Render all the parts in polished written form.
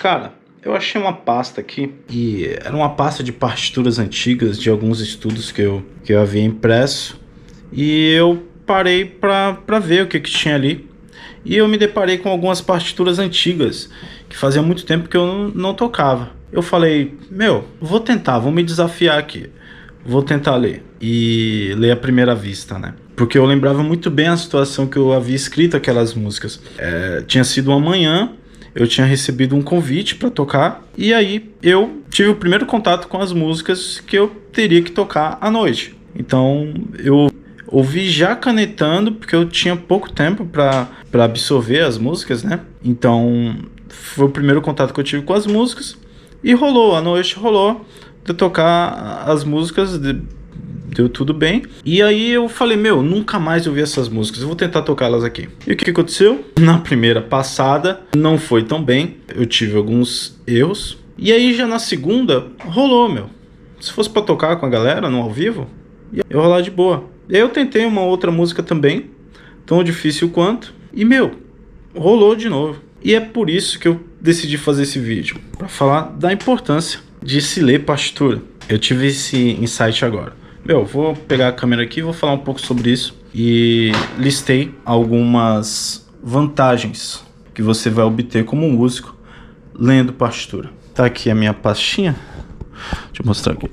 Cara, eu achei uma pasta aqui e era uma pasta de partituras antigas de alguns estudos que eu havia impresso, e eu parei pra ver o que tinha ali. E eu me deparei com algumas partituras antigas que fazia muito tempo que eu não tocava. Eu falei, vou tentar, vou me desafiar aqui. Vou tentar ler. E ler à primeira vista, né? Porque eu lembrava muito bem a situação que eu havia escrito aquelas músicas. Tinha sido uma manhã, eu tinha recebido um convite para tocar, e aí eu tive o primeiro contato com as músicas que eu teria que tocar à noite. Então eu ouvi já canetando, porque eu tinha pouco tempo para absorver as músicas, né? Então foi o primeiro contato que eu tive com as músicas, e rolou, à noite rolou de tocar as músicas, deu tudo bem. E aí eu falei, nunca mais ouvi essas músicas, eu vou tentar tocá-las aqui. E o que aconteceu? Na primeira passada não foi tão bem, eu tive alguns erros. E aí já na segunda rolou, se fosse pra tocar com a galera no ao vivo, ia rolar de boa. E aí eu tentei uma outra música também, tão difícil quanto, e rolou de novo. E é por isso que eu decidi fazer esse vídeo, para falar da importância de se ler partitura. Eu tive esse insight agora. Vou pegar a câmera aqui e vou falar um pouco sobre isso. E listei algumas vantagens que você vai obter como músico lendo partitura. Tá aqui a minha pastinha. Deixa eu mostrar aqui.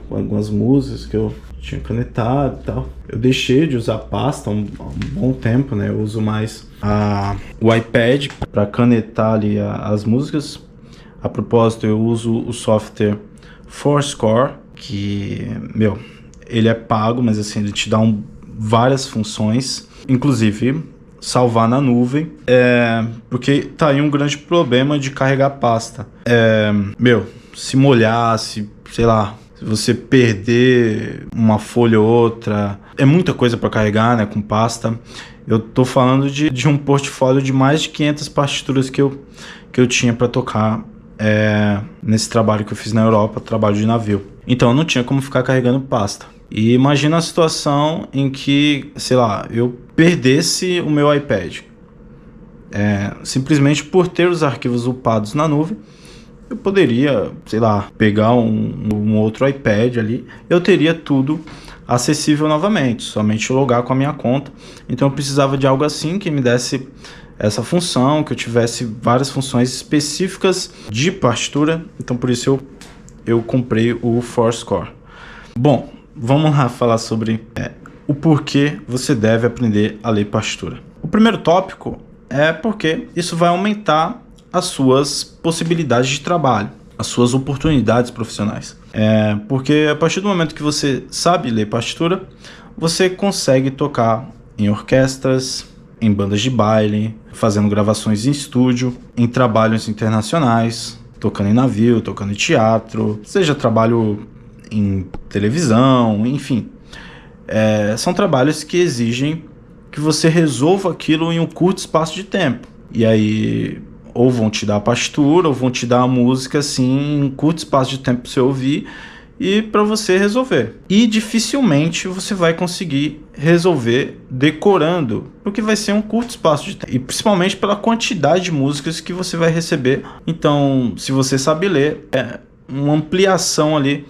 Com algumas músicas que eu tinha canetado e tal. Eu deixei de usar pasta há um bom tempo, né? Eu uso mais o iPad para canetar ali as músicas. A propósito, eu uso o software Fourscore, que, ele é pago, mas assim, ele te dá várias funções, inclusive salvar na nuvem, porque tá aí um grande problema de carregar pasta. Se molhar, sei lá, se você perder uma folha ou outra, é muita coisa para carregar, né, com pasta. Eu tô falando de um portfólio de mais de 500 partituras que eu tinha para tocar nesse trabalho que eu fiz na Europa, trabalho de navio. Então eu não tinha como ficar carregando pasta. E imagina a situação em que, sei lá, eu perdesse o meu iPad. Simplesmente por ter os arquivos upados na nuvem, eu poderia, sei lá, pegar um outro iPad ali, eu teria tudo acessível novamente, somente logar com a minha conta. Então eu precisava de algo assim que me desse essa função, que eu tivesse várias funções específicas de partitura. Então por isso eu comprei o Fourscore. Bom, vamos lá falar sobre o porquê você deve aprender a ler partitura. O primeiro tópico é porque isso vai aumentar as suas possibilidades de trabalho, as suas oportunidades profissionais. Porque a partir do momento que você sabe ler partitura, você consegue tocar em orquestras, em bandas de baile, fazendo gravações em estúdio, em trabalhos internacionais, tocando em navio, tocando em teatro, seja trabalho em televisão, enfim. São trabalhos que exigem que você resolva aquilo em um curto espaço de tempo. E aí, ou vão te dar a partitura, ou vão te dar a música assim, em um curto espaço de tempo para você ouvir e para você resolver. E dificilmente você vai conseguir resolver decorando, porque vai ser um curto espaço de tempo. E principalmente pela quantidade de músicas que você vai receber. Então, se você sabe ler, é uma ampliação ali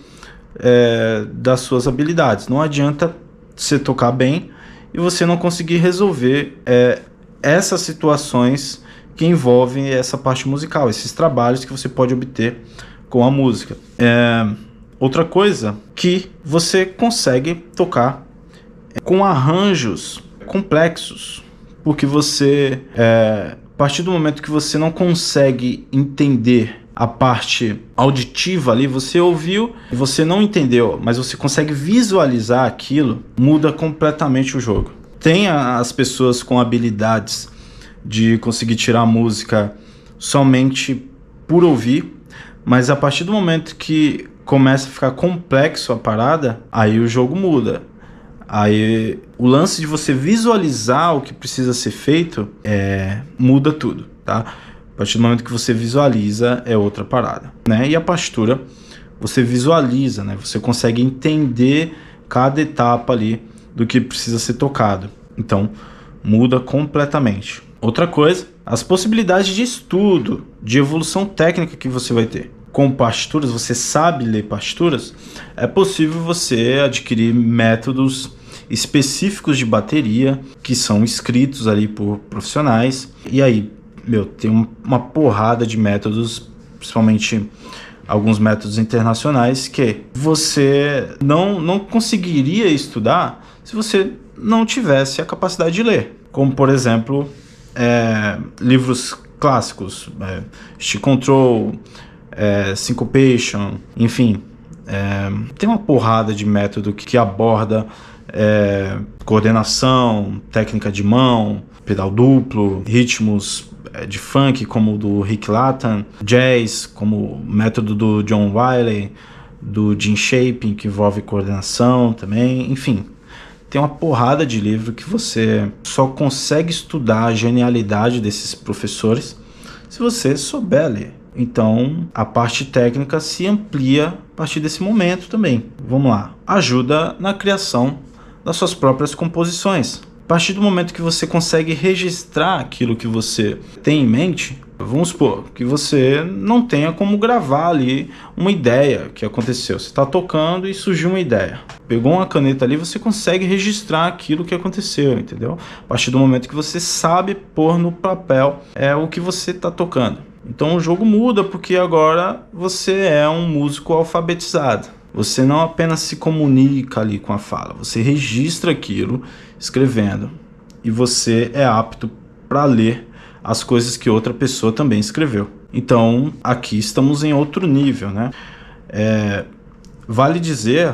das suas habilidades. Não adianta você tocar bem e você não conseguir resolver essas situações que envolvem essa parte musical, esses trabalhos que você pode obter com a música. Outra coisa que você consegue tocar com arranjos complexos, porque você, a partir do momento que você não consegue entender a parte auditiva ali, você ouviu, você não entendeu, mas você consegue visualizar aquilo, muda completamente o jogo. Tem as pessoas com habilidades de conseguir tirar a música somente por ouvir, mas a partir do momento que começa a ficar complexo a parada, aí o jogo muda. Aí o lance de você visualizar o que precisa ser feito muda tudo, tá? A partir do momento que você visualiza é outra parada, né? E a partitura você visualiza, né? Você consegue entender cada etapa ali do que precisa ser tocado. Então muda completamente. Outra coisa, as possibilidades de estudo, de evolução técnica que você vai ter. Com partituras, você sabe ler partituras, é possível você adquirir métodos específicos de bateria que são escritos ali por profissionais. E aí, tem uma porrada de métodos, principalmente alguns métodos internacionais, que você não conseguiria estudar se você não tivesse a capacidade de ler. Como, por exemplo, livros clássicos, Stick Control, Syncopation, enfim. Tem uma porrada de método que aborda coordenação, técnica de mão, pedal duplo, ritmos de funk como o do Rick Lathan, jazz como o método do John Wiley, do Jim Shaping, que envolve coordenação também, enfim. Tem uma porrada de livro que você só consegue estudar a genialidade desses professores se você souber ler. Então, a parte técnica se amplia a partir desse momento também. Vamos lá. Ajuda na criação das suas próprias composições. A partir do momento que você consegue registrar aquilo que você tem em mente, vamos supor que você não tenha como gravar ali uma ideia que aconteceu. Você está tocando e surgiu uma ideia. Pegou uma caneta ali, você consegue registrar aquilo que aconteceu, entendeu? A partir do momento que você sabe pôr no papel o que você está tocando. Então o jogo muda porque agora você é um músico alfabetizado. Você não apenas se comunica ali com a fala, você registra aquilo escrevendo e você é apto para ler as coisas que outra pessoa também escreveu. Então aqui estamos em outro nível, né? Vale dizer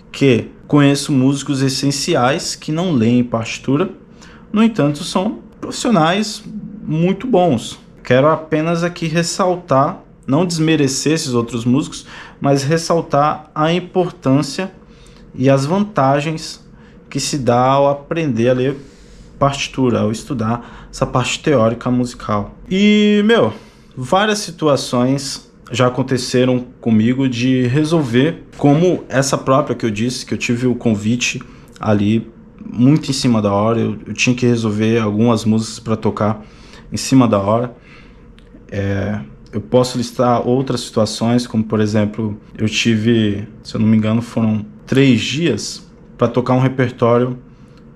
que conheço músicos essenciais que não leem partitura, no entanto são profissionais muito bons. Quero apenas aqui ressaltar, não desmerecer esses outros músicos, mas ressaltar a importância e as vantagens que se dá ao aprender a ler partitura, ao estudar essa parte teórica musical. E, várias situações já aconteceram comigo de resolver, como essa própria que eu disse, que eu tive o convite ali muito em cima da hora, eu tinha que resolver algumas músicas para tocar em cima da hora. Eu posso listar outras situações, como por exemplo, eu tive, se eu não me engano, foram 3 dias para tocar um repertório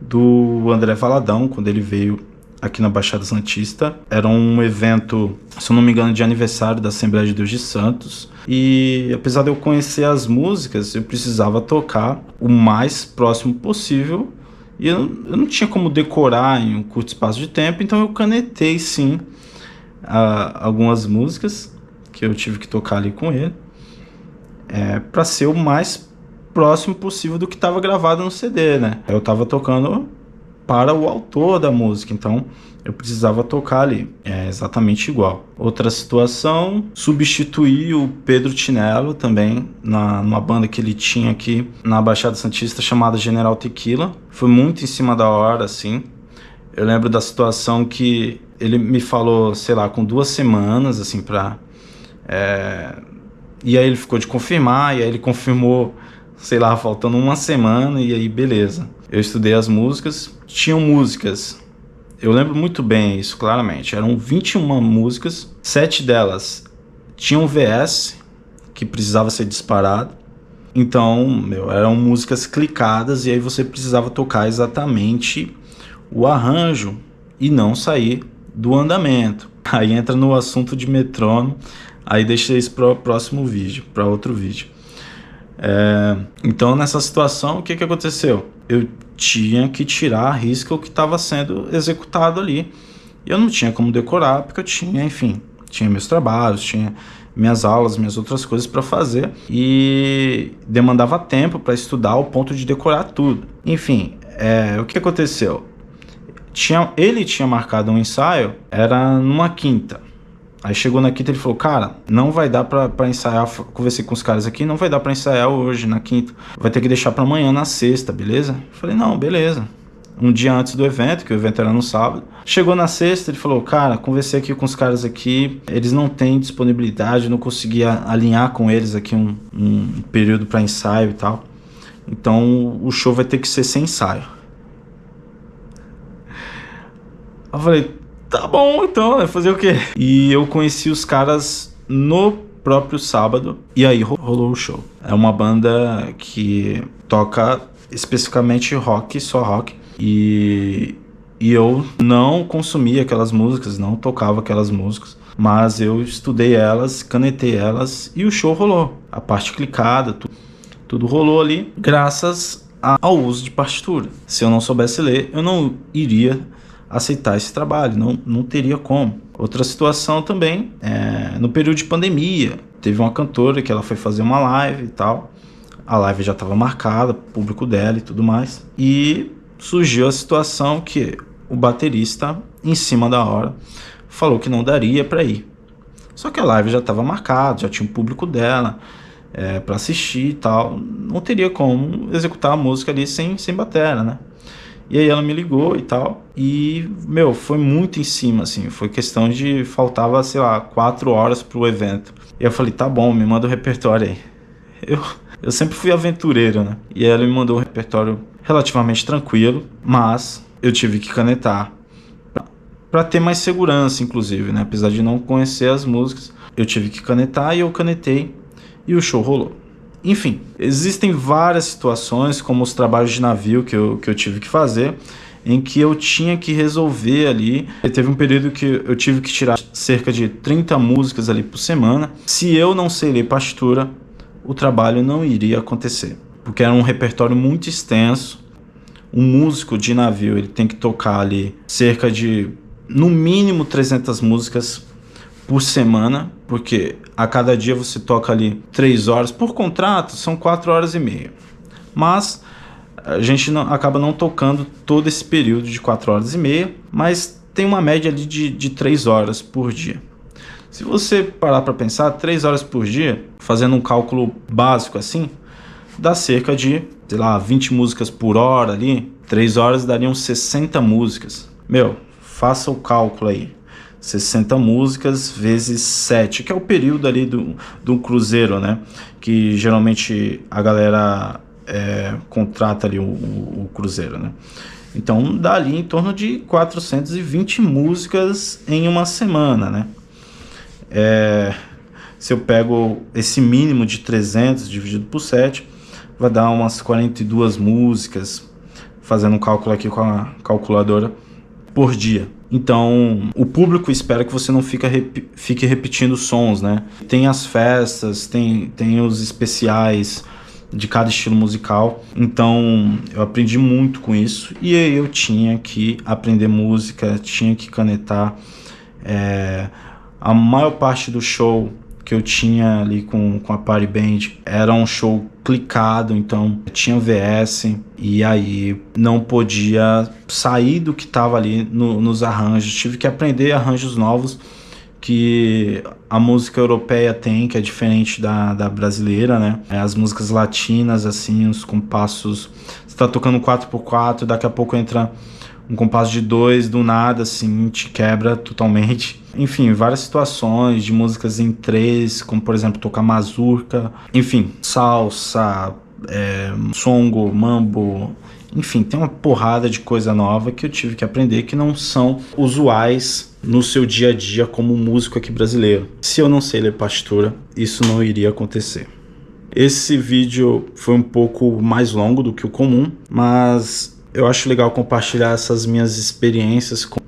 do André Valadão, quando ele veio aqui na Baixada Santista. Era um evento, se eu não me engano, de aniversário da Assembleia de Deus de Santos. E apesar de eu conhecer as músicas, eu precisava tocar o mais próximo possível. E eu não tinha como decorar em um curto espaço de tempo, então eu canetei sim algumas músicas que eu tive que tocar ali com ele, para ser o mais próximo possível do que estava gravado no CD, né? Eu estava tocando para o autor da música, então eu precisava tocar ali, exatamente igual. Outra situação, substituir o Pedro Tinello também numa banda que ele tinha aqui na Baixada Santista chamada General Tequila. Foi muito em cima da hora, assim. Eu lembro da situação que ele me falou, sei lá, com 2 semanas, assim, e aí ele ficou de confirmar, e aí ele confirmou, sei lá, faltando 1 semana, e aí beleza. Eu estudei as músicas, tinham músicas, eu lembro muito bem isso, claramente, eram 21 músicas, 7 delas tinham VS, que precisava ser disparado, então, eram músicas clicadas, e aí você precisava tocar exatamente o arranjo e não sair do andamento. Aí entra no assunto de metrônomo, aí deixa isso para o próximo vídeo, para outro vídeo. Então nessa situação, o que aconteceu? Eu tinha que tirar a risca o que estava sendo executado ali. E eu não tinha como decorar, porque eu tinha, enfim, tinha meus trabalhos, tinha minhas aulas, minhas outras coisas para fazer. E demandava tempo para estudar ao ponto de decorar tudo. Enfim, o que aconteceu? Ele tinha marcado um ensaio, era numa quinta. Aí chegou na quinta e ele falou, cara, não vai dar pra ensaiar, conversei com os caras aqui, não vai dar pra ensaiar hoje, na quinta. Vai ter que deixar pra amanhã, na sexta, beleza? Eu falei, não, beleza. Um dia antes do evento, que o evento era no sábado. Chegou na sexta, ele falou, cara, conversei aqui com os caras aqui, eles não têm disponibilidade, não consegui alinhar com eles aqui um período pra ensaio e tal. Então o show vai ter que ser sem ensaio. Eu falei, tá bom, então, né? Fazer o quê? E eu conheci os caras no próprio sábado, e aí rolou o show. É uma banda que toca especificamente rock, só rock, e eu não consumia aquelas músicas, não tocava aquelas músicas, mas eu estudei elas, canetei elas, e o show rolou. A parte clicada, tudo rolou ali, graças ao uso de partitura. Se eu não soubesse ler, eu não iria aceitar esse trabalho, não teria como. Outra situação também, no período de pandemia, teve uma cantora que ela foi fazer uma live e tal, a live já estava marcada, público dela e tudo mais, e surgiu a situação que o baterista, em cima da hora, falou que não daria para ir. Só que a live já estava marcada, já tinha o público dela para assistir e tal, não teria como executar a música ali sem batera, né? E aí ela me ligou e tal, e, foi muito em cima, assim, foi questão de, faltava, sei lá, 4 horas pro evento. E eu falei, tá bom, me manda o repertório aí. Eu sempre fui aventureiro, né? E aí ela me mandou um repertório relativamente tranquilo, mas eu tive que canetar para ter mais segurança, inclusive, né? Apesar de não conhecer as músicas, eu tive que canetar e eu canetei e o show rolou. Enfim, existem várias situações, como os trabalhos de navio que eu tive que fazer, em que eu tinha que resolver ali. Teve um período que eu tive que tirar cerca de 30 músicas ali por semana. Se eu não sei ler partitura, o trabalho não iria acontecer, porque era um repertório muito extenso. Um músico de navio, ele tem que tocar ali cerca de, no mínimo, 300 músicas por semana, porque a cada dia você toca ali 3 horas, por contrato são 4 horas e meia, mas a gente acaba não tocando todo esse período de 4 horas e meia, mas tem uma média ali de 3 horas por dia. Se você parar para pensar, 3 horas por dia, fazendo um cálculo básico assim, dá cerca de, sei lá, 20 músicas por hora ali. 3 horas dariam 60 músicas. Faça o cálculo aí. 60 músicas vezes 7, que é o período ali do cruzeiro, né? Que geralmente a galera contrata ali o cruzeiro, né? Então dá ali em torno de 420 músicas em uma semana, né? Se eu pego esse mínimo de 300 dividido por 7, vai dar umas 42 músicas, fazendo um cálculo aqui com a calculadora, por dia. Então, o público espera que você não fique repetindo sons, né? Tem as festas, tem os especiais de cada estilo musical. Então, eu aprendi muito com isso. E aí eu tinha que aprender música, tinha que canetar. A maior parte do show que eu tinha ali com a Party Band era um show clicado, então tinha VS, e aí não podia sair do que estava ali nos arranjos. Tive que aprender arranjos novos que a música europeia tem, que é diferente da brasileira, né? As músicas latinas, assim, os compassos, você tá tocando 4x4, daqui a pouco entra um compasso de 2, do nada, assim, te quebra totalmente. Enfim, várias situações de músicas em 3, como por exemplo tocar mazurca, enfim, salsa, songo, mambo, enfim, tem uma porrada de coisa nova que eu tive que aprender que não são usuais no seu dia a dia como músico aqui brasileiro. Se eu não sei ler partitura, isso não iria acontecer. Esse vídeo foi um pouco mais longo do que o comum, mas eu acho legal compartilhar essas minhas experiências com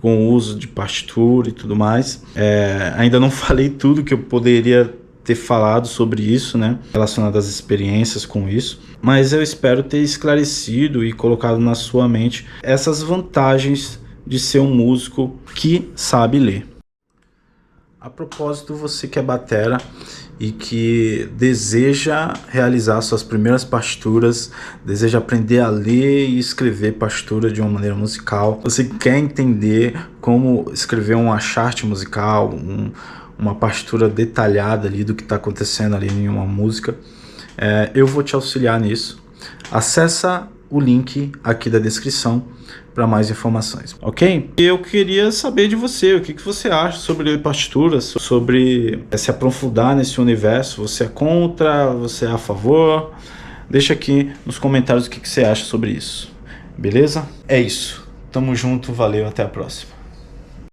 o uso de partitura e tudo mais. Ainda não falei tudo que eu poderia ter falado sobre isso, né, relacionado às experiências com isso, mas eu espero ter esclarecido e colocado na sua mente essas vantagens de ser um músico que sabe ler. A propósito, você que é batera e que deseja realizar suas primeiras partituras, deseja aprender a ler e escrever partitura de uma maneira musical, você quer entender como escrever um acharte musical, uma partitura detalhada ali do que está acontecendo ali em uma música, eu vou te auxiliar nisso. Acessa o link aqui da descrição para mais informações, ok? Eu queria saber de você, o que você acha sobre partituras, sobre se aprofundar nesse universo. Você é contra, você é a favor? Deixa aqui nos comentários o que você acha sobre isso, beleza? É isso, tamo junto, valeu, até a próxima.